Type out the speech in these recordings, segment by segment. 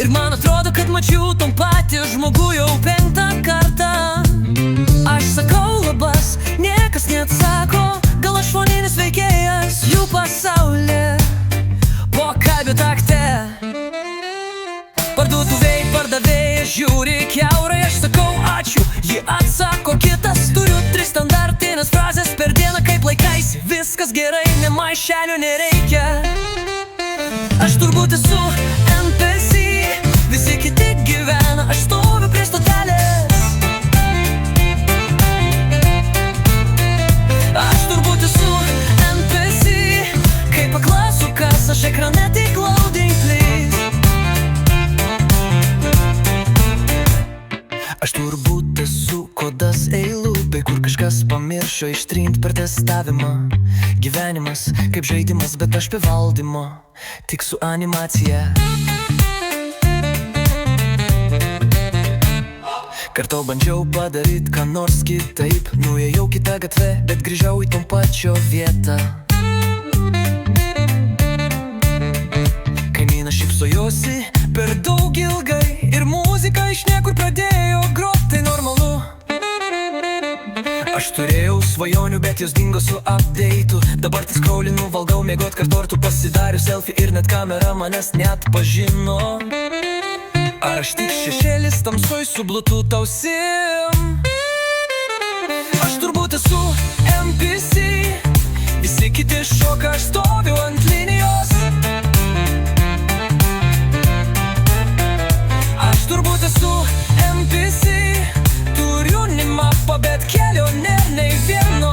Ir man atrodo, kad mačiau tom patį žmogų jau 5 kartą. Aš sakau labas, niekas neatsako. Gal aš foninis veikėjas jų pasaulyje, pokalbių takte. Parduotuvėj pardavėjas žiūri kiaurai, aš sakau ačiū, ji atsako kitas. Turiu 3 standartinės frazės per dieną, kaip laikaisi. Viskas gerai, ne maišelio nereikia. Aš turbūt esu NPC, visi kiti gyvena, aš stoviu prie stotelės. Aš turbūt esu NPC, kaip paklasukas, aš ekrane tik loading please. Aš turbūt esu kodas eilutė, kur kažkas pamiršo ištrint per testavimą. Gyvenimas kaip žaidimas, bet aš be valdymo, tik su animacija. Kartą bandžiau padaryt ką nors kitaip, nuėjau kitą gatvę, bet grįžau į tom pačio vietą. Kaimynas šypsojosi per daug ilgai ir muzika iš niekur pradėjo grot, tai normalu. Aš turėjau svajonių, bet jos dingo su update'u. Dabar tik scrollinu, valgau miegot kartortų, pasidariu selfie ir net kamera manęs neatpažino. Ar aš tik šešėlis tamsoj su bluetooth ausim? Aš turbūt esu NPC, visi kiti šoka, aš stoviu ant linijos. Aš turbūt esu NPC, turiu ni mapą, bet kelio nėr nei vieno.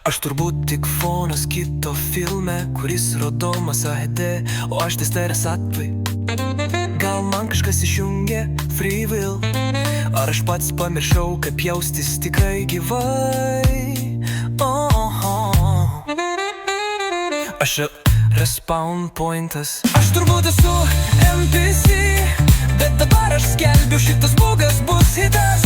Aš turbūt tik fonas kito filme, kuris rodomas HD, o aš testeris atvai. Gal man kažkas išjungė free will, ar aš pats pamiršau, kaip jaustis tikrai gyvai. Aš respawn pointas. Aš turbūt esu NPC, bet dabar aš skelbiu, šitas bugas bus hitas.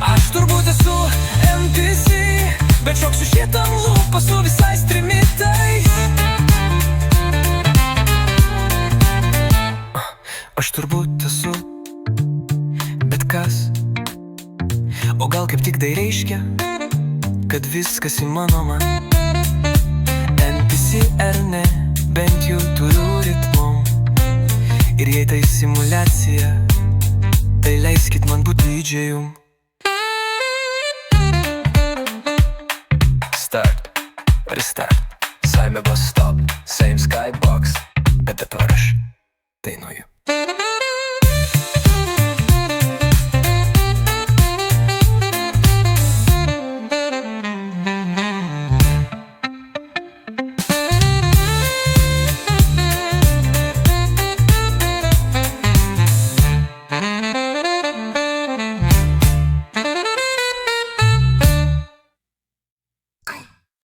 Aš turbūt esu NPC, bet šoksiu šitam lūpą su visais trimitais. Aš turbūt esu bet kas, o gal kaip tik tai reiškia, kad viskas įmanoma. NPC ar ne, bent jau turiu ritmo. Ir jei tai simuliacija, tai leiskit man būti didžėjum. Start, restart, Saime bus stop, same skybox, bet dabar aš dainuoju.